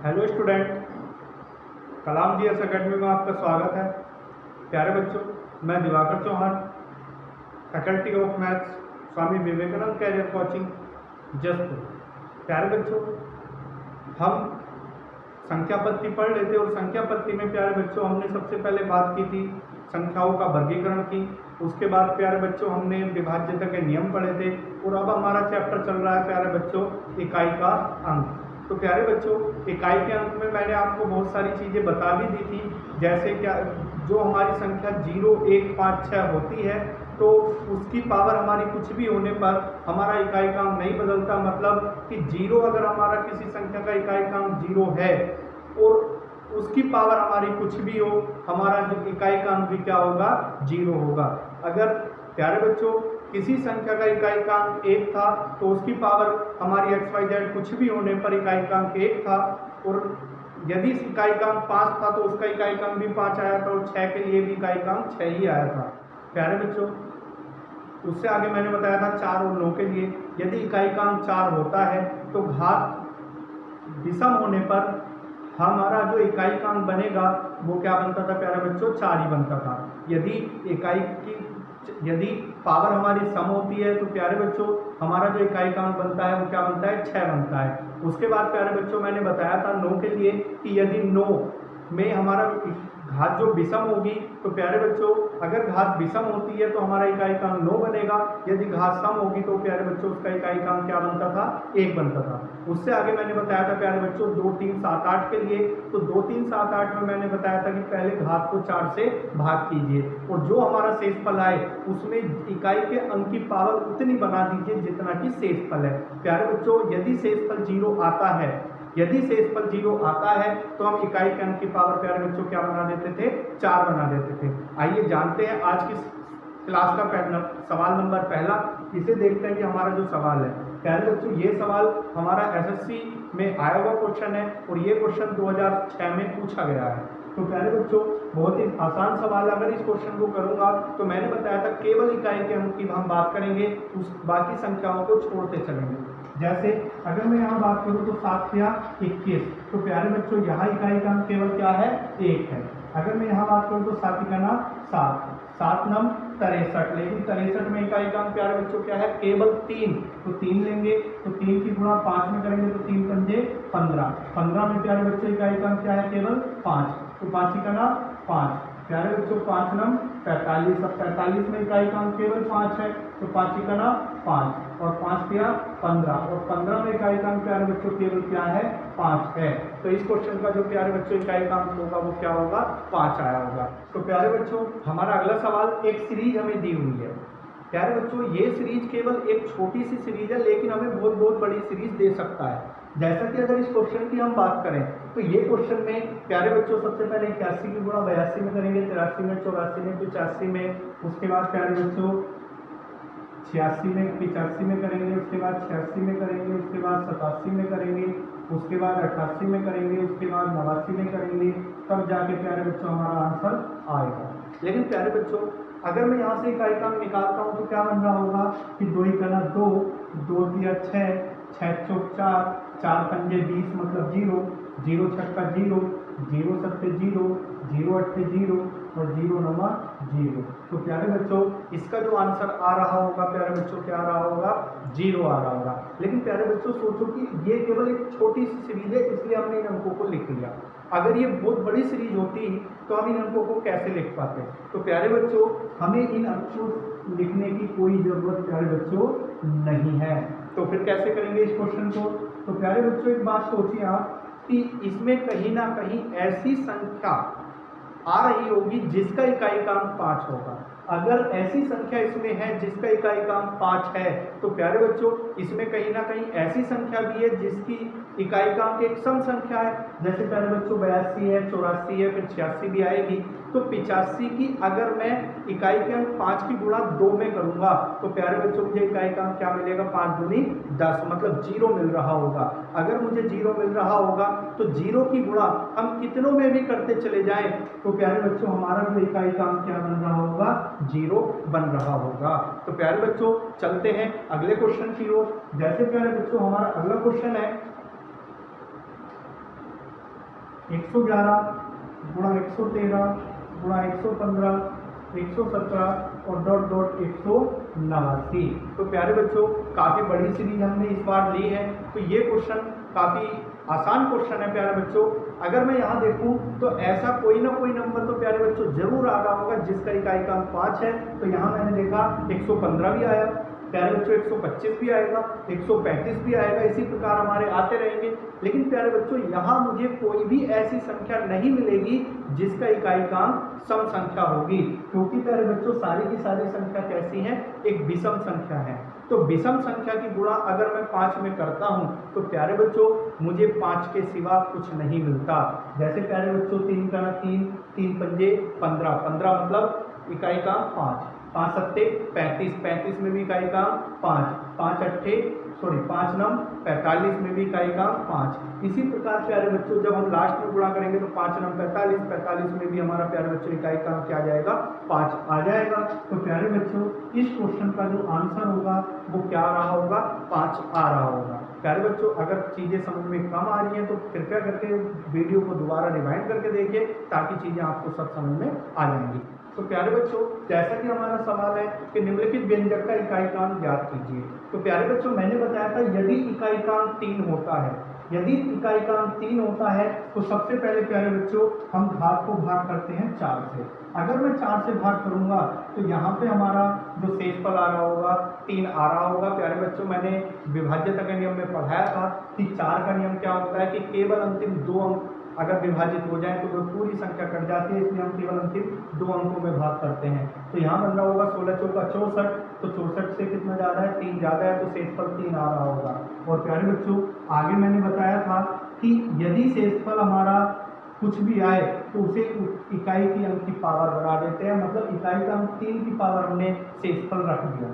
Hello student, Kalam G S academy में आपका स्वागत है। प्यारे बच्चों, मैं Diwakar Chauhan, faculty of maths, Swami Vivekananda career coaching, Jaspur. प्यारे बच्चों, हम संख्या पत्ति पढ़ लेते और संख्या पत्ति में प्यारे बच्चों हमने सबसे पहले बात की थी संख्याओं का वर्गीकरण की। उसके बाद प्यारे बच्चों हमने विभाज्यता के नियम पढ़े थे और अब हमारा चैप्टर चल रहा है प्यारे बच्चों इकाई का अंक। तो प्यारे बच्चों, इकाई के अंक में मैंने आपको बहुत सारी चीज़ें बता भी दी थी, जैसे क्या जो हमारी संख्या 0, 1, 5, 6 होती है तो उसकी पावर हमारी कुछ भी होने पर हमारा इकाई का अंक नहीं बदलता। मतलब कि 0 अगर हमारा किसी संख्या का इकाई का अंक 0 है और उसकी पावर हमारी कुछ भी हो, हमारा जो इकाई का अंक भी क्या होगा, 0 होगा। अगर प्यारे बच्चों किसी संख्या का इकाई का अंक 1 था तो उसकी पावर हमारी XYZ कुछ भी होने पर इकाई का अंक 1 था, और यदि इकाई का अंक 5 था तो उसका इकाई का अंक भी 5 आया था, और 6 के लिए भी इकाई का अंक 6 ही आया था। प्यारे बच्चों, उससे आगे मैंने बताया था 4 और 9 के लिए यदि इकाई का अंक 4 होता है तो घात विषम होने पर हमारा जो इकाई का अंक बनेगा वो क्या बनता था प्यारे बच्चों, 4 ही बनता था। यदि पावर हमारी सम होती है तो प्यारे बच्चों हमारा जो इकाई का अंक बनता है वो क्या बनता है, 6 बनता है। उसके बाद प्यारे बच्चों मैंने बताया था 9 के लिए कि यदि 9 में हमारा घात जो विषम होगी तो प्यारे बच्चों अगर घात विषम होती है तो हमारा इकाई का अंक 9 बनेगा, यदि घात सम होगी तो प्यारे बच्चों उसका इकाई का अंक क्या बनता था, 1 बनता था। उससे आगे मैंने बताया था प्यारे बच्चों 2, 3, 7, 8 के लिए, तो 2, 3, 7, 8 में मैंने बताया था कि पहले घात को 4 से भाग कीजिए और जो हमारा शेषफल आए उसमें इकाई के अंक की पावर उतनी बना दीजिए जितना कि शेषफल है। प्यारे बच्चों यदि शेषफल 0 आता है, यदि शेषफल 0 आता है तो हम इकाई के अंक की पावर प्यारे बच्चों क्या बना देते थे, 4 बना देते थे। आइए जानते हैं आज की क्लास का सवाल नंबर पहला। इसे देखते हैं कि हमारा जो सवाल है प्यारे बच्चों, ये सवाल हमारा SSC में आया हुआ क्वेश्चन है और ये क्वेश्चन 2006 में पूछा गया है। तो प्यारे बच्चों बहुत ही आसान सवाल है। अगर इस क्वेश्चन को करूंगा तो मैंने बताया था केवल इकाई के अंक की हम बात करेंगे, उस बाकी संख्याओं को छोड़ते चलेंगे। जैसे अगर मैं यहाँ बात करूँ तो 7 या 21, तो प्यारे बच्चों यहाँ इकाई का अंक केवल क्या है, 1 है। अगर मैं यहाँ बात करूँ तो 7 का नाम 7, 7 नम 63, लेकिन 63 में इकाई का अंक प्यारे बच्चों क्या है, केवल 3, तो 3 लेंगे तो 3 की गुणा 5 में करेंगे तो 3 पंजे 15, 15 में प्यारे बच्चों इकाई का अंक क्या है, केवल 5, तो 5 का नाम 5। प्यारे बच्चों 5 नम 45, अब 45 में इकाई का अंक केवल 5 है तो 5 का नाम 5 और 5 किया 15, और 15 में इकाई का अंक प्यारे बच्चों केवल क्या है, 5 है। तो इस क्वेश्चन का जो प्यारे बच्चों इकाई का अंक होगा वो क्या होगा, 5 आया होगा। तो प्यारे बच्चों हमारा अगला सवाल, एक सीरीज हमें दी हुई है। प्यारे बच्चों ये सीरीज केवल एक छोटी सी सीरीज है लेकिन हमें बहुत बहुत बड़ी सीरीज दे सकता है। जैसा कि अगर इस क्वेश्चन की हम बात करें तो ये क्वेश्चन में प्यारे बच्चों सबसे पहले 81 की गुणा 82 में करेंगे, 83 में, 84 में, 85 में, उसके बाद प्यारे बच्चों 86 में, 85 में करेंगे, उसके बाद 86 में करेंगे, उसके बाद 87 में करेंगे, उसके बाद 88 में करेंगे, उसके बाद 89 में करेंगे, तब जाके प्यारे बच्चों हमारा आंसर आएगा। लेकिन प्यारे बच्चों अगर मैं यहाँ से इकाई का अंक निकालता हूँ तो क्या बन रहा होगा कि 2 × 2, 2 × 6, 6 × 4, 4 पंजे 20 मतलब 0, 0 6 0, 0 7 0, 0 8 0 और 0 9 0। तो प्यारे बच्चों इसका जो आंसर आ रहा होगा प्यारे बच्चों क्या आ रहा होगा, 0 आ रहा होगा। लेकिन प्यारे बच्चों सोचो कि ये केवल एक छोटी सी सीरीज है इसलिए हमने इन अंकों को लिख लिया। अगर ये बहुत बड़ी सीरीज होती तो हम इन अंकों को कैसे लिख पाते। तो प्यारे बच्चों हमें इन अंकों लिखने की कोई ज़रूरत प्यारे बच्चों नहीं है। तो फिर कैसे करेंगे इस क्वेश्चन को। तो प्यारे बच्चों एक बात सोचिए आप कि इसमें कहीं ना कहीं ऐसी संख्या आ रही होगी जिसका इकाई का अंक 5 होगा। अगर ऐसी संख्या इसमें है जिसका इकाई का अंक 5 है तो प्यारे बच्चों इसमें कहीं ना कहीं ऐसी संख्या भी है जिसकी इकाई का अंक एक सम संख्या है। जैसे प्यारे बच्चों 82 है, 84 है, फिर 86 भी आएगी। तो 85 की अगर मैं इकाई के अंक 5 की गुणा 2 में करूंगा तो प्यारे बच्चों मुझे इकाई का अंक क्या मिलेगा, 5 दूनी 10 मतलब 0 मिल रहा होगा। अगर मुझे 0 मिल रहा होगा तो 0 की गुणा हम कितनों में भी करते चले जाएं तो प्यारे बच्चों हमारा जो इकाई का अंक क्या बन रहा होगा, 0 बन रहा होगा। तो प्यारे बच्चों चलते हैं अगले क्वेश्चन की ओर। जैसे प्यारे बच्चों हमारा अगला क्वेश्चन है 111 गुणा 113 गुणा 115 117 और डॉट डॉट 189। तो प्यारे बच्चों काफ़ी बड़ी सीरीज हमने इस बार ली है, तो ये क्वेश्चन काफ़ी आसान क्वेश्चन है प्यारे बच्चों। अगर मैं यहाँ देखूँ तो ऐसा कोई ना कोई नंबर तो प्यारे बच्चों जरूर आ रहा होगा जिसका इकाई का 5 है। तो यहाँ मैंने देखा 115 भी आया प्यारे बच्चों, 125 भी आएगा, 135 भी आएगा, इसी प्रकार हमारे आते रहेंगे। लेकिन प्यारे बच्चों यहाँ मुझे कोई भी ऐसी संख्या नहीं मिलेगी जिसका इकाई का सम संख्या होगी, क्योंकि प्यारे बच्चों सारी की सारी संख्या कैसी है, एक विषम संख्या है। तो विषम संख्या की गुणा अगर मैं 5 में करता हूँ तो प्यारे बच्चों मुझे 5 के सिवा कुछ नहीं मिलता। जैसे प्यारे बच्चों 3 का 3, 3 पंजे 15, 15 मतलब इकाई का 5, 5 सत्ते 35, 35 में भी इकाई का 5, 5 अट्ठे 5 नम 45 में भी इकाई का 5। इसी प्रकार प्यारे बच्चों जब हम लास्ट में गुणा करेंगे तो 5 नम 45, 45 में भी हमारा प्यारे बच्चों इकाई का क्या आ जाएगा, 5 आ जाएगा। तो प्यारे बच्चों इस क्वेश्चन का जो आंसर होगा वो क्या आ रहा होगा, 5 आ रहा होगा। प्यारे बच्चों अगर चीज़ें समझ में कम आ रही हैं तो कृपया करके वीडियो को दोबारा रिवाइंड करके देखिए ताकि चीज़ें आपको सब समझ में आ जाएंगी। तो प्यारे बच्चों जैसा कि हमारा सवाल है कि निम्नलिखित व्यंजक का इकाई कांक ज्ञात कीजिए। तो प्यारे बच्चों मैंने बताया था यदि इकाई कांक 3 होता है, यदि इकाई कांक 3 होता है तो सबसे पहले प्यारे बच्चों हम घात को भाग करते हैं 4 से। अगर मैं 4 से भाग करूंगा तो यहाँ पे हमारा जो शेषफल आ रहा होगा 3 आ रहा होगा। प्यारे बच्चों मैंने विभाज्यता के नियम में पढ़ाया था कि 4 का नियम क्या होता है कि केवल अंतिम 2 अंक अगर विभाजित हो जाए तो वो पूरी संख्या कट जाती है, इसलिए हम केवल अंतिम 2 अंकों में भाग करते हैं। तो यहाँ बन रहा होगा 16 चौका 64, तो 64 से कितना ज़्यादा है, 3 ज़्यादा है, तो शेषफल 3 आ रहा होगा। और प्यारे बच्चों आगे मैंने बताया था कि यदि शेषफल हमारा कुछ भी आए तो उसे इकाई की अंक की पावर बढ़ा देते हैं, मतलब इकाई का अंक 3 की पावर हमने शेषफल रख दिया।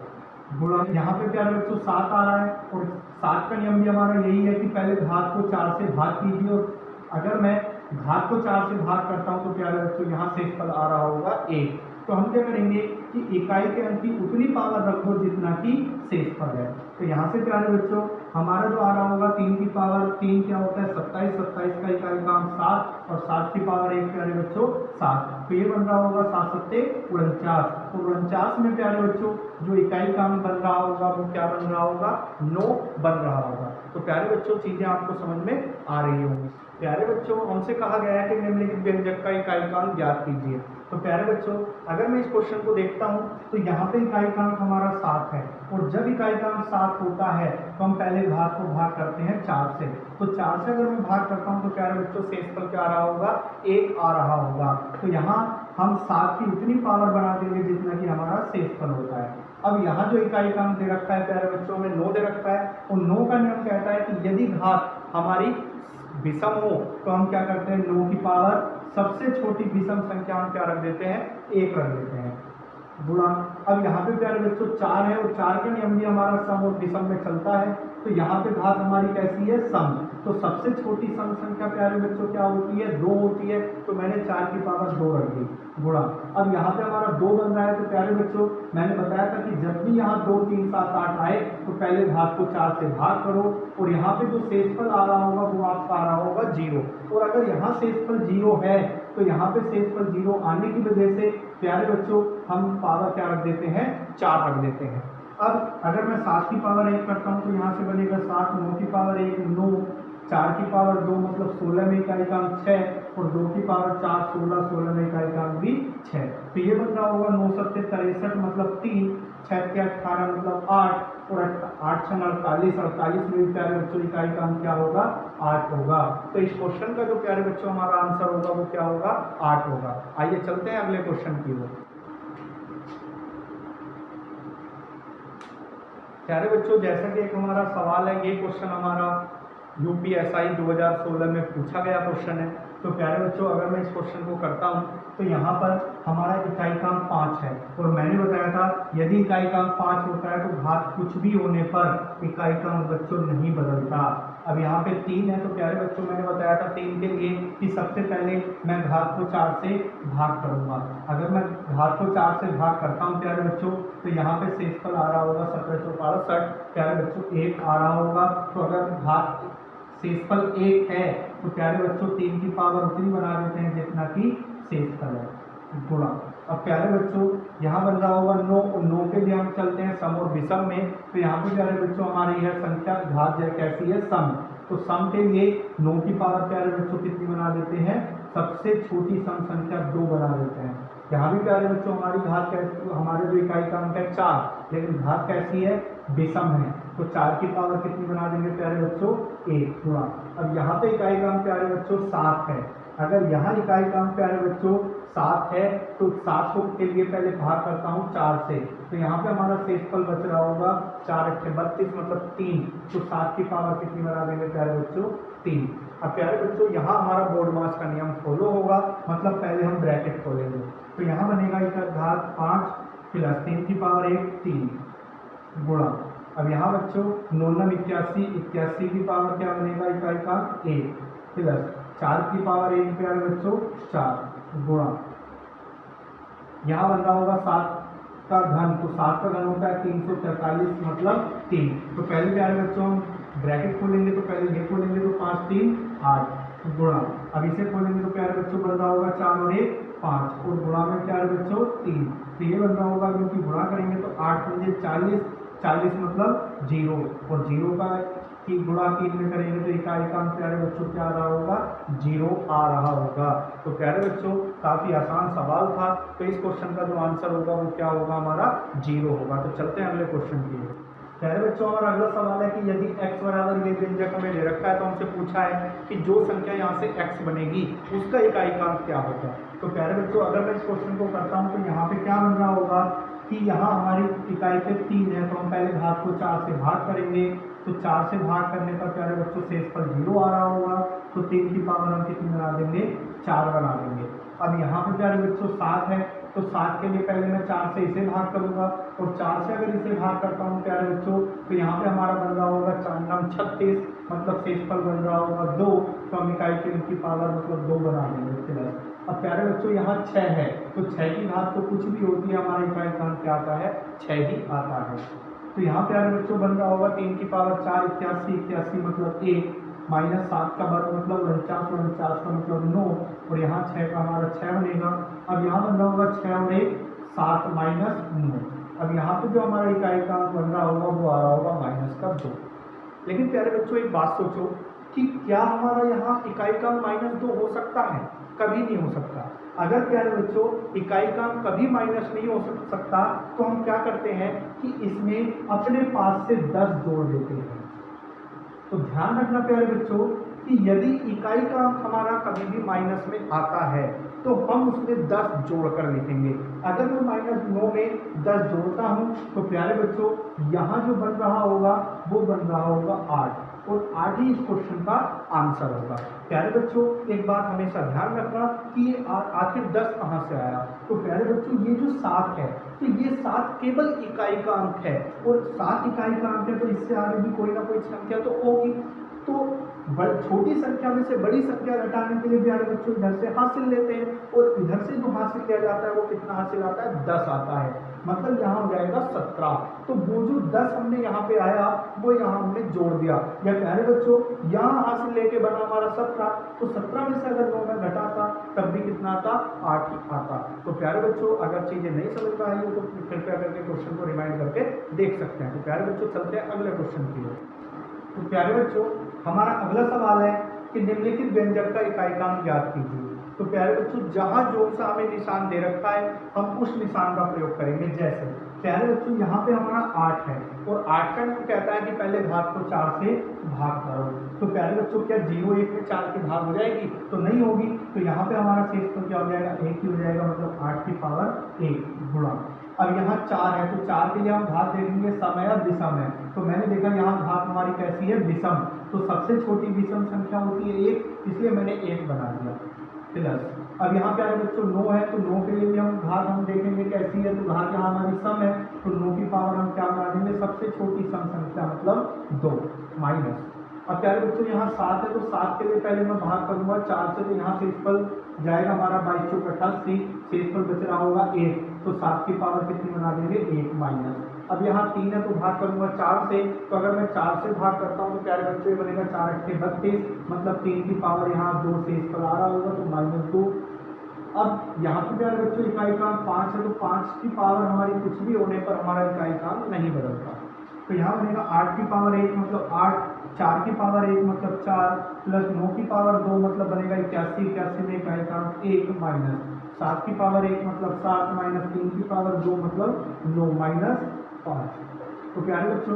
गुणा यहाँ पे प्यारे बच्चों 7 आ रहा है और 7 का नियम भी हमारा यही है कि पहले घात को 4 से भाग कीजिए, और अगर मैं घात को 4 से भाग करता हूँ तो प्यारे बच्चों यहाँ शेषफल आ रहा होगा 1। तो हम क्या करेंगे कि इकाई के अंक की उतनी पावर रखो जितना कि शेषफल है। तो यहाँ से प्यारे बच्चों हमारा जो आ रहा होगा 3 की पावर 3 क्या होता है 27, 27 का इकाई का अंक 7 और 7 की पावर 1 प्यारे बच्चों 7। तो ये बन रहा होगा 7 सत्ते 49। तो 49 में प्यारे बच्चों जो इकाई का अंक बन रहा होगा वो क्या बन रहा होगा, 9 बन रहा होगा। तो प्यारे बच्चों चीजें आपको समझ में आ रही होंगी। प्यारे बच्चों हमसे कहा गया है कि निम्नलिखित व्यंजक का इकाई का अंक ज्ञात कीजिए। तो प्यारे बच्चों अगर मैं इस क्वेश्चन को देखता हूँ तो यहाँ पे इकाई का अंक हमारा 7 है, और जब इकाई का अंक 7 होता है तो हम पहले घात को भाग करते हैं 4 से। तो 4 से अगर मैं भाग करता हूँ तो प्यारे बच्चों शेषफल क्या आ रहा होगा, 1 आ रहा होगा। तो यहाँ हम 7 की उतनी पावर बना देंगे जितना कि हमारा शेषफल होता है। अब यहाँ जो इकाई का अंक दे रखा है प्यारे बच्चों में 9 दे रखा है, और 9 का नियम कहता है कि यदि घात हमारी विषम हो तो हम क्या करते हैं, 9 की पावर सबसे छोटी विषम संख्या हम क्या रख देते हैं, 1 रख देते हैं गुणा। अब यहाँ पे प्यारे बच्चों 4 है और 4 का नियम भी हमारा सम और विषम में चलता है। तो यहाँ पे घात हमारी कैसी है, सम। तो सबसे छोटी सम संख्या प्यारे बच्चों क्या होती है, 2 होती है। तो मैंने 4 की पावर 2 रख दी गुणा। अब यहाँ पे हमारा 2 बन रहा है। तो प्यारे बच्चों मैंने बताया था कि जब भी यहाँ 2, 3, 7, 8 आए तो पहले घात को 4 से भाग करो, और यहाँ पे जो शेषफल आ रहा होगा वो आपका आ रहा होगा 0। और अगर यहाँ शेषफल 0 है तो यहाँ पे शेषफल 0 आने की वजह से प्यारे बच्चों हम पावर क्या रख देते हैं, 4 रख देते हैं। अब अगर मैं 7 की पावर 1 करता हूँ तो यहाँ से बनेगा 7, 9 की पावर 1 9, 4 की पावर 2 मतलब 16 में इकाई का अंक 6, और 2 की पावर 4 16, 16 में इकाई का अंक भी 6। तो ये बन रहा होगा 9 सत्ते 63 मतलब 3, 6 के 18 मतलब 8, और 8 6 48, 48 में भी प्यारे बच्चों इकाई का अंक क्या होगा, 8 होगा। तो इस क्वेश्चन का जो प्यारे बच्चों हमारा आंसर होगा वो क्या होगा, 8 होगा। आइए चलते हैं अगले क्वेश्चन की ओर। प्यारे बच्चों जैसा कि एक हमारा सवाल है, ये क्वेश्चन हमारा यूपीएसआई 2016 में पूछा गया क्वेश्चन है। तो प्यारे बच्चों अगर मैं इस क्वेश्चन को करता हूँ तो यहाँ पर हमारा इकाई का अंक 5 है, और मैंने बताया था यदि इकाई का अंक 5 होता है तो घात कुछ भी होने पर इकाई का अंक बच्चों नहीं बदलता। अब यहाँ पे 3 है, तो प्यारे बच्चों मैंने बताया था 3 के लिए कि सबसे पहले मैं घात को 4 से भाग करूँगा। अगर मैं घात को 4 से भाग करता हूँ प्यारे बच्चों तो यहाँ पे शेषफल आ रहा होगा 17 चौक 68, प्यारे बच्चों 1 आ रहा होगा। तो अगर घात शेषफल 1 है तो प्यारे बच्चों 3 की पावर उतनी बना देते हैं जितना कि शेषफल है, गुणा। अब प्यारे बच्चों यहाँ बन रहा होगा 9, और 9 के लिए हम चलते हैं सम और विषम में। तो यहाँ पे प्यारे बच्चों हमारी है संख्या घात जो कैसी है, सम। तो सम के लिए 9 की पावर प्यारे बच्चों कितनी बना देते हैं, सबसे छोटी सम संख्या 2 बना देते हैं। यहाँ भी प्यारे बच्चों हमारी घात कैसी, हमारे जो इकाई का अंक है 4, लेकिन घात कैसी है, विषम है। तो 4 की पावर कितनी बना देंगे प्यारे बच्चों, 1 गुणा। अब यहाँ पे इकाई का अंक प्यारे बच्चों 7 है। अगर यहाँ इकाई का अंक प्यारे बच्चों 7 है तो 7 के लिए पहले भाग करता हूँ 4 से। तो यहाँ पे हमारा शेषफल बच रहा होगा 4 × 8 = 32 मतलब 3। तो 7 की पावर कितनी बना देंगे प्यारे बच्चों, 3। अब प्यारे बच्चों यहाँ हमारा बोर्ड मास का नियम फॉलो होगा, मतलब पहले हम ब्रैकेट खोलेंगे। तो यहाँ बनेगा इसका घात 5 प्लस 3 की पावर 1 3 गुणा। अब यहाँ बच्चों 9 9 81, 81 की पावर क्या बनेगा इकाई का 1 प्लस 4 की पावर 1 प्यारे बच्चों 4 गुणा। यहाँ बन रहा होगा 7 का घन, तो 7 का घन होता है 343 मतलब 3। तो पहले प्यारे बच्चों हम ब्रैकेट खोलेंगे, तो पहले ये खोलेंगे तो 5 3 8 गुणा। अब इसे खोलेंगे तो प्यारे बच्चों बन रहा होगा 4 और 1 5, और गुणा में प्यारे बच्चों 3। तो ये बन रहा होगा, क्योंकि गुणा करेंगे तो 8 पंजे 40, 40 मतलब 0, और 0 का की गुणा 3 में करेंगे तो इकाई का अंक प्यारे बच्चों क्या आ रहा होगा, 0 आ रहा होगा। तो प्यारे बच्चों काफ़ी आसान सवाल था, तो इस क्वेश्चन का जो आंसर होगा वो क्या होगा, हमारा 0 होगा। तो चलते हैं अगले क्वेश्चन की ओर। प्यारे बच्चों हमारा अगला सवाल है कि यदि x बराबर ये व्यंजक हमें दे रखा है, तो हमसे पूछा है कि जो संख्या यहाँ से x बनेगी उसका इकाई का अंक क्या होगा। तो प्यारे बच्चों अगर मैं इस क्वेश्चन को करता हूँ तो यहाँ पे क्या बन रहा होगा कि यहाँ हमारी इकाई पे 3 है, तो हम पहले घात को 4 से भाग करेंगे। तो 4 से भाग करने पर प्यारे बच्चों शेषफल 0 आ रहा होगा। तो 3 की पावर हम कितनी बना देंगे, 4 बना देंगे। अब यहाँ पे प्यारे बच्चों 7 है, तो 7 के लिए पहले मैं 4 से इसे भाग करूंगा, और 4 से अगर इसे भाग करता हूँ प्यारे बच्चों तो यहाँ पे हमारा बन रहा होगा 4 9 36 मतलब शेषफल बन रहा होगा 2। तो हम इकाई के की पावर मतलब 2 बना देंगे। अब प्यारे बच्चों यहाँ 6 है, तो 6 की घात तो कुछ भी होती है, हमारे इकाई का अंक क्या आता है, 6 ही आता है। तो यहाँ प्यारे बच्चों बन रहा होगा 3 की पावर 4 81, 81 मतलब 1 माइनस 7 का वर्ग मतलब 49, 49 का मतलब 9, और यहाँ 6 का हमारा 6 बनेगा। अब यहाँ बन रहा होगा 6 और 1 7 माइनस 9। अब यहाँ पे जो हमारा इकाई का अंक बन रहा होगा वो आ रहा होगा माइनस का 2। लेकिन प्यारे बच्चों एक बात सोचो कि क्या हमारा यहाँ इकाई का माइनस 2 हो सकता है, कभी नहीं हो सकता। अगर प्यारे बच्चों इकाई का कभी माइनस नहीं हो सकता, तो हम क्या करते हैं कि इसमें अपने पास से 10 जोड़ देते हैं। तो ध्यान रखना प्यारे बच्चों कि यदि इकाई का अंक हमारा कभी भी माइनस में आता है तो हम उसमें 10 जोड़कर लिखेंगे। अगर मैं -9 में 10 जोड़ता हूं तो प्यारे बच्चों यहाँ जो बन रहा होगा वो बन रहा होगा 8, और 8 ही इस क्वेश्चन का आंसर होगा। प्यारे बच्चों एक बात हमेशा ध्यान रखना कि ये आखिर 10 कहाँ से आया। तो प्यारे बच्चों ये जो 7 है, तो ये 7 केवल इकाई का अंक है, और 7 इकाई का अंक है तो इससे आगे भी कोई ना कोई संख्या तो होगी। तो छोटी संख्या में से बड़ी संख्या घटाने के लिए प्यारे बच्चों इधर से हासिल लेते हैं, और इधर से जो हासिल लिया जाता है वो कितना हासिल आता है, 10 आता है। मतलब यहाँ हो जाएगा 17। तो वो जो 10 हमने यहाँ पे आया वो यहाँ हमने जोड़ दिया। या प्यारे बच्चों यहाँ हासिल लेके बना हमारा 17, तो 17 में से अगर 9 में घटाता तब भी कितना आता, 8 ही आता। तो प्यारे बच्चों अगर चीजें नहीं समझ में आई हो तो कृपया करके क्वेश्चन को रिमाइंड करके देख सकते हैं। तो प्यारे बच्चों चलते हैं अगले क्वेश्चन की ओर। तो प्यारे बच्चों हमारा अगला सवाल है कि निम्नलिखित व्यंजक का इकाई का अंक ज्ञात कीजिए। तो प्यारे बच्चों जहां जो सा हमें निशान दे रखा है हम उस निशान का प्रयोग करेंगे। जैसे प्यारे बच्चों यहाँ पे हमारा 8 है, और 8 का नियम कहता है कि पहले घात को 4 से भाग करो। तो प्यारे बच्चों क्या 0 1 में 4 की भाग हो जाएगी, तो नहीं होगी। तो यहाँ पे हमारा शेषफल क्या हो जाएगा, 1 ही हो जाएगा, मतलब 8 की पावर 1 गुणा। अब यहाँ 4 है, तो 4 के लिए हम घात देखेंगे सम है या विषम है। तो मैंने देखा यहाँ घात हमारी कैसी है, विषम। तो सबसे छोटी विषम संख्या होती है 1, इसलिए मैंने 1 बना दिया प्लस। अब यहाँ प्यारे बच्चों 9 है, तो 9 के लिए भी हम घात हम देखेंगे कैसी है। तो घात यहाँ हमारी सम है, तो 9 की पावर हम क्या बना देंगे, सबसे छोटी सम संख्या मतलब 2 माइनस। अब प्यारे बच्चों यहाँ 7 है, तो 7 के लिए पहले मैं भाग करूंगा 4 से, तो यहाँ शेषफल जाएगा हमारा 22 चौक 88, शेषफल बच रहा होगा 1। तो 7 की पावर कितनी बना देंगे, 1 माइनस। अब यहाँ 3 है तो भाग करूंगा 4 से, तो अगर मैं 4 से भाग करता हूँ तो प्यारे बच्चों ये बनेगा 4 × 32, मतलब 3 की पावर यहाँ 2 से इस पर आ रहा होगा तो -2। अब यहाँ पे प्यारे बच्चों इकाई काम 5 है तो 5 की पावर हमारी कुछ भी होने पर हमारा इकाई काम नहीं बदलता, तो यहाँ बनेगा 8 की पावर 1 मतलब 8, 4 की पावर 1 मतलब 4, प्लस 9 की पावर 2 मतलब बनेगा 81, 81 में इकाई काम 1, माइनस 7 की पावर 1 मतलब 7, माइनस 3 की पावर 2 मतलब 9, माइनस 5। तो प्यारे बच्चों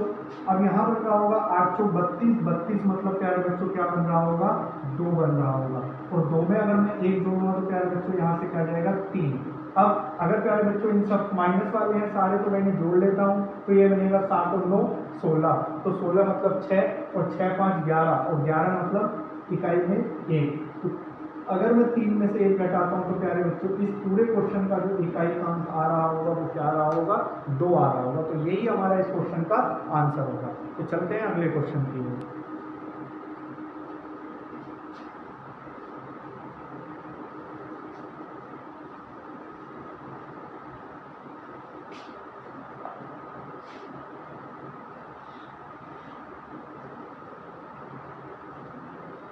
अब यहाँ बन रहा होगा 8 चौक 32, 32 मतलब प्यारे बच्चों क्या बन रहा होगा 2 बन रहा होगा, और 2 में अगर मैं 1 जोड़ूंगा तो प्यारे बच्चों यहाँ से क्या जाएगा 3। अब अगर प्यारे बच्चों इन सब माइनस वाले हैं सारे तो मैं इन्हें जोड़ लेता हूँ, तो ये बनेगा 7 और 9 16, तो 16 मतलब 6 और 6 5 11 और 11 मतलब इकाई में 1। तो अगर मैं 3 में से 1 घटाता हूँ तो प्यारे बच्चों इस पूरे क्वेश्चन का जो इकाई काम आ रहा होगा वो क्या आ रहा होगा 2 आ रहा होगा, तो यही हमारा इस क्वेश्चन का आंसर होगा। तो चलते हैं अगले क्वेश्चन की ओर।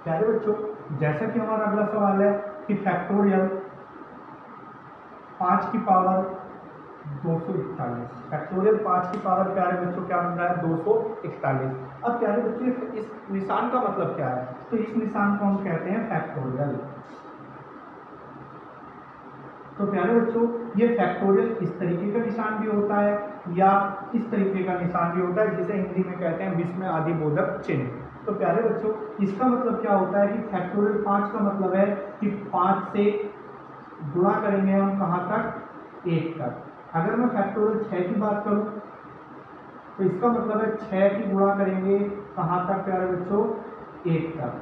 प्यारे बच्चों जैसा कि हमारा अगला सवाल है कि फैक्टोरियल 5 की पावर 241, फैक्टोरियल 5 की पावर प्यारे बच्चों क्या बन रहा है 241। अब प्यारे बच्चों इस निशान का मतलब क्या है, तो इस निशान को हम कहते हैं फैक्टोरियल। तो प्यारे बच्चों ये फैक्टोरियल इस तरीके का निशान भी होता है या इस तरीके का निशान भी होता है, जिसे हिंदी में कहते हैं विस्मय आदि बोधक चिन्ह। तो प्यारे बच्चों इसका मतलब क्या होता है कि फैक्टोरियल 5 का मतलब है कि 5 से गुणा करेंगे हम कहाँ तक 1 तक। अगर मैं फैक्टोरियल 6 की बात करूं तो इसका मतलब है 6 की गुणा करेंगे कहाँ तक प्यारे बच्चों 1 तक।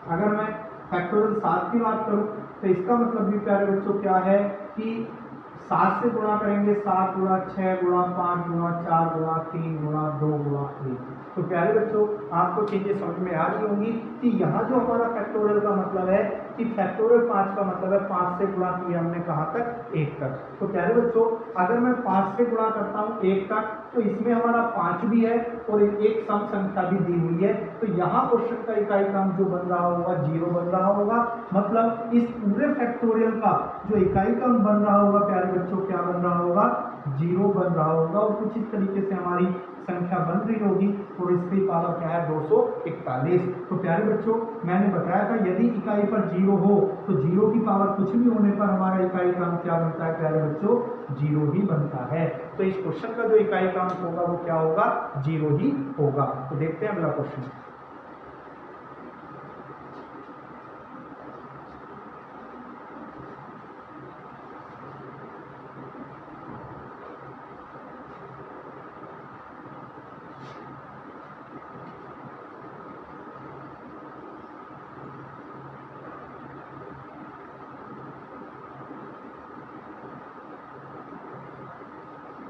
अगर मैं फैक्टोरियल 7 की बात करूं तो इसका मतलब भी प्यारे बच्चों क्या है कि 7 से गुणा करेंगे 7 गुणा 6 गुणा 5 गुणा 4 गुणा 3 गुणा 2 गुणा 1। तो प्यारे बच्चों आपको चीजें समझ में आ रही होंगी कि यहाँ जो हमारा फैक्टोरियल का मतलब है कि फैक्टोरियल 5 का मतलब है 5 से गुणा किया हमने कहाँ तक 1 तक। तो प्यारे बच्चों अगर मैं 5 से गुणा करता हूँ 1 तक तो इसमें हमारा 5 भी है और एक सम संख्या भी दी हुई है, तो यहाँ क्वेश्चन का इकाई काम जो बन रहा होगा 0 बन रहा होगा। मतलब इस पूरे फैक्टोरियल का जो इकाई काम बन रहा होगा प्यारे बच्चों क्या बन रहा होगा 0 बन रहा होगा, और कुछ इस तरीके से हमारी संख्या बन रही होगी और इसकी पावर क्या है 241। तो प्यारे बच्चों मैंने बताया था यदि इकाई पर 0 हो तो 0 की पावर कुछ भी होने पर हमारा इकाई काम क्या बनता है प्यारे बच्चों 0 ही बनता है। तो इस क्वेश्चन का जो इकाई काम होगा वो क्या होगा 0 ही होगा। तो देखते हैं अगला क्वेश्चन।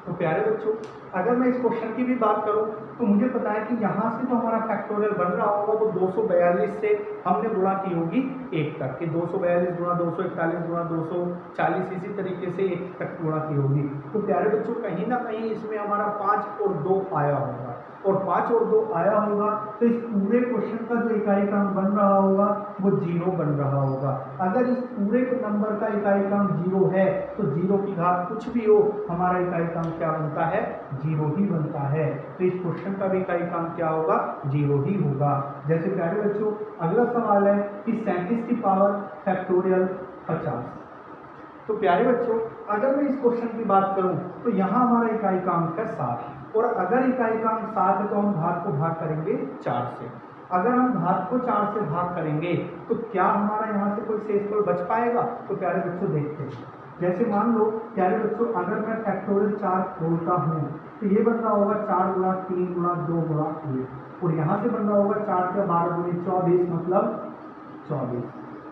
तो प्यारे बच्चों अगर मैं इस क्वेश्चन की भी बात करूं तो मुझे पता है कि यहाँ से जो हमारा फैक्टोरियल बन रहा होगा वो 242 से हमने गुणा की होगी 1 तक, कि 242 गुणा 241 गुणा 240 इसी तरीके से 1 तक गुणा की होगी। तो प्यारे बच्चों कहीं ना कहीं इसमें हमारा 5 और 2 आया होगा, और 5 और 2 आया होगा तो इस पूरे क्वेश्चन का जो इकाई काम बन रहा होगा वो 0 बन रहा होगा। अगर इस पूरे नंबर का इकाई काम 0 है तो 0 की घात कुछ भी हो हमारा इकाई काम क्या बनता है 0 ही बनता है। तो इस क्वेश्चन का भी इकाई काम क्या होगा 0 ही होगा। जैसे प्यारे बच्चों अगला सवाल है कि 37 की पावर फैक्टोरियल 50। तो प्यारे बच्चों अगर मैं इस क्वेश्चन की बात करूं तो यहाँ हमारा इकाई काम है 7, और अगर इकाई काम 7 है तो हम घात को भाग करेंगे 4 से। अगर हम घात को 4 से भाग करेंगे तो क्या हमारा यहाँ से कोई शेषफल बच पाएगा। तो प्यारे बच्चों देखते हैं, जैसे मान लो प्यारे बच्चों अगर मैं फैक्टोरियल 4 खोलता हूँ तो ये बन रहा होगा 4 गुणा 3 गुणा 2 गुणा 1, और यहाँ से बन रहा होगा 4 के 12 गुणे 24 मतलब 24।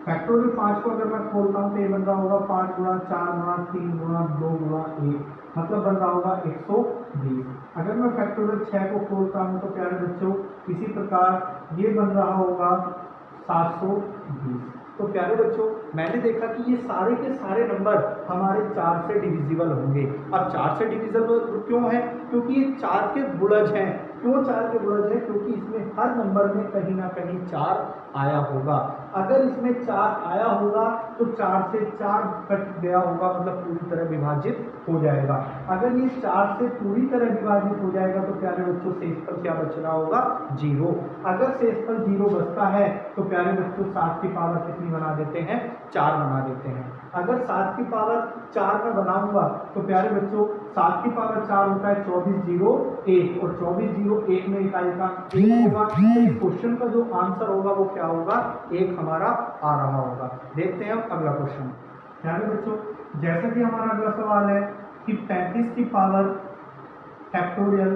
फैक्टोरियल 5 को अगर मैं खोलता हूँ तो ये बन रहा होगा 5 गुणा 4 गुणा 3 गुणा 2 गुणा 1 मतलब बन रहा होगा 120। अगर मैं फैक्टोरियल 6 को खोलता हूँ तो प्यारे बच्चों इसी प्रकार ये बन रहा होगा 720। तो प्यारे बच्चों मैंने देखा कि ये सारे के सारे नंबर हमारे 4 से डिविजिबल होंगे। अब 4 से डिविजिबल क्यों है? क्योंकि ये 4 के गुणज हैं। क्यों 4 के गुणज है? क्योंकि इसमें हर नंबर में कहीं ना कहीं 4 आया होगा। अगर इसमें 4 आया होगा तो 4 से 4 कट गया होगा, मतलब पूरी तरह विभाजित हो जाएगा। अगर ये 4 से पूरी तरह विभाजित हो जाएगा तो प्यारे बच्चों शेषफल क्या बच रहा होगा? 0। अगर शेषफल 0 बचता है तो प्यारे बच्चों 7 की पावर कितनी बना देते हैं? 4 बना देते हैं। अगर 7 की पावर 4 में बनाऊंगा तो प्यारे बच्चों 7 की पावर 4 होता है 24 0 1, और 24 0 1 में इकाई का 1 होगा। तो इस क्वेश्चन का जो आंसर होगा वो क्या होगा? 1 हमारा आ रहा होगा। देखते हैं अब अगला क्वेश्चन। प्यारे बच्चों जैसा कि हमारा अगला सवाल है कि 35 की पावर फैक्टोरियल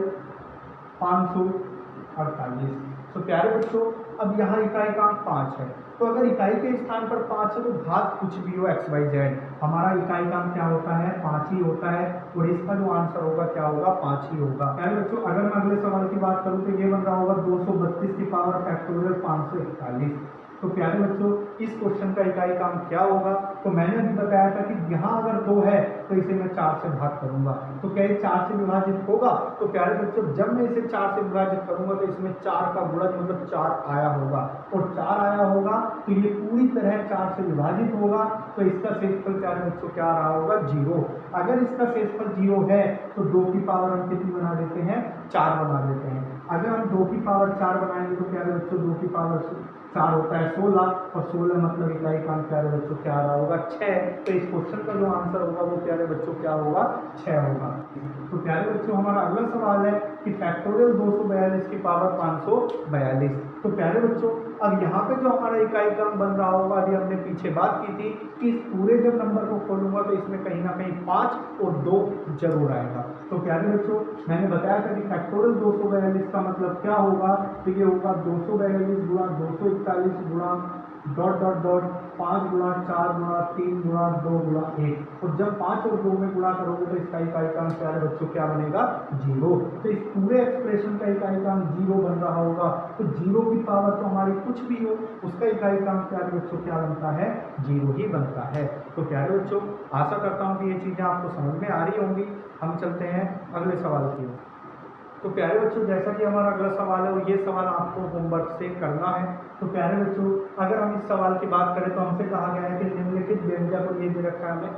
548। तो प्यारे बच्चों अब यहाँ इकाई का अंक 5 है, तो अगर इकाई के स्थान पर 5 है तो घात कुछ भी हो x y z, हमारा इकाई का अंक क्या होता है? 5 ही होता है, और इसका जो आंसर होगा क्या होगा? 5 ही होगा। प्यारे बच्चों अगर मैं अगले सवाल की बात करूँ तो ये बन रहा होगा 232 की पावर फैक्टोरियल 541। तो प्यारे बच्चों इस क्वेश्चन का इकाई का अंक क्या होगा? तो मैंने अभी बताया था कि यहाँ अगर 2 है तो इसे मैं 4 से भाग करूंगा, तो क्या ये 4 से विभाजित होगा? तो प्यारे बच्चों जब मैं इसे 4 से विभाजित करूंगा तो इसमें 4 का गुणज मतलब 4 आया होगा, और 4 आया होगा तो ये पूरी तरह 4 से विभाजित होगा, तो इसका शेषफल प्यारे बच्चों क्या आ रहा होगा? 0। अगर इसका शेषफल 0 है तो 2 की पावर हम कितनी बना देते हैं? 4 बना देते हैं। अगर हम 2 की पावर 4 बनाएंगे तो प्यारे बच्चों 2 की पावर 4 होता है 16, और 16 मतलब इकाई का अंक प्यारे बच्चों क्या आ रहा होगा? 6। तो इस क्वेश्चन का जो आंसर होगा वो प्यारे बच्चों क्या होगा? 6 होगा। तो प्यारे बच्चों हमारा अगला सवाल है कि फैक्टोरियल 242 की पावर 542। तो प्यारे बच्चों अब यहाँ पे जो हमारा इकाई का अंक बन रहा होगा, अभी हमने पीछे बात की थी कि इस पूरे जब नंबर को खोलूंगा तो इसमें कहीं ना कहीं 5 और 2 जरूर आएगा। तो प्यारे बच्चों मैंने बताया था कि फैक्टोरियल 242 का मतलब क्या होगा? तो ये होगा 242 गुणा 241 गुणा डॉट डॉट डॉट 5 गुणा 4 गुणा 3 गुणा 2 गुणा 1, और जब 5 और 2 में गुणा करोगे तो इसका इकाई का अंक प्यारे बच्चों क्या बनेगा? 0। तो इस पूरे एक्सप्रेशन का इकाई का अंक 0 बन रहा होगा। तो 0 की पावर तो हमारी कुछ भी हो उसका इकाई का अंक प्यारे बच्चों क्या बनता है? 0 ही बनता है। तो प्यारे बच्चों आशा करता हूँ कि ये चीज़ें आपको समझ में आ रही होंगी। हम चलते हैं अगले सवाल की ओर। तो प्यारे बच्चों जैसा कि हमारा अगला सवाल है और ये सवाल आपको होमवर्क से करना है। तो प्यारे बच्चों अगर हम इस सवाल की बात करें तो हमसे कहा गया है कि निम्नलिखित व्यंजक को ये दे रखा है हमें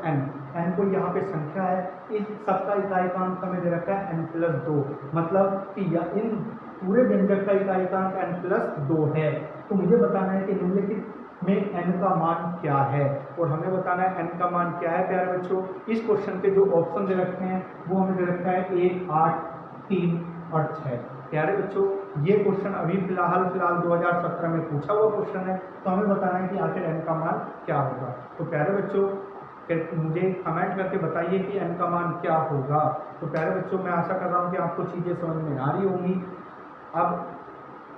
n को यहाँ पे संख्या है, इस सबका इकाई का अंक हमें दे रखा है n+2, मतलब कि इन पूरे व्यंजक का इकाई का अंक n+2 है। तो मुझे बताना है कि निम्नलिखित में n का मान क्या है, और हमें बताना है n का मान क्या है। प्यारे बच्चों इस क्वेश्चन के जो ऑप्शन दे रखे हैं वो हमें दे रखा है 1 8 3 और 6। प्यारे बच्चों ये क्वेश्चन अभी फिलहाल 2017 में पूछा हुआ क्वेश्चन है, तो हमें बताना है कि आखिर n का मान क्या होगा। तो प्यारे बच्चों मुझे कमेंट करके बताइए कि n का मान क्या होगा। तो प्यारे बच्चों मैं आशा कर रहा हूँ कि आपको चीज़ें समझ में आ रही होंगी। अब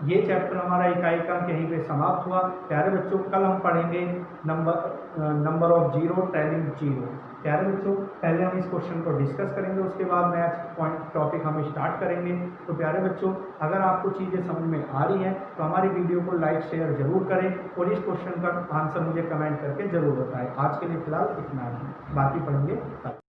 ये चैप्टर हमारा इकाई का यहीं पे समाप्त हुआ। प्यारे बच्चों कल हम पढ़ेंगे number of zero telling zero. प्यारे बच्चों पहले हम इस क्वेश्चन को डिस्कस करेंगे, उसके बाद नेक्स्ट पॉइंट टॉपिक हम स्टार्ट करेंगे। तो प्यारे बच्चों अगर आपको चीज़ें समझ में आ रही हैं तो हमारी वीडियो को लाइक शेयर जरूर करें, और इस क्वेश्चन का आंसर मुझे कमेंट करके जरूर बताएं। आज के लिए फिलहाल इतना ही, बाकी पढ़ेंगे कल।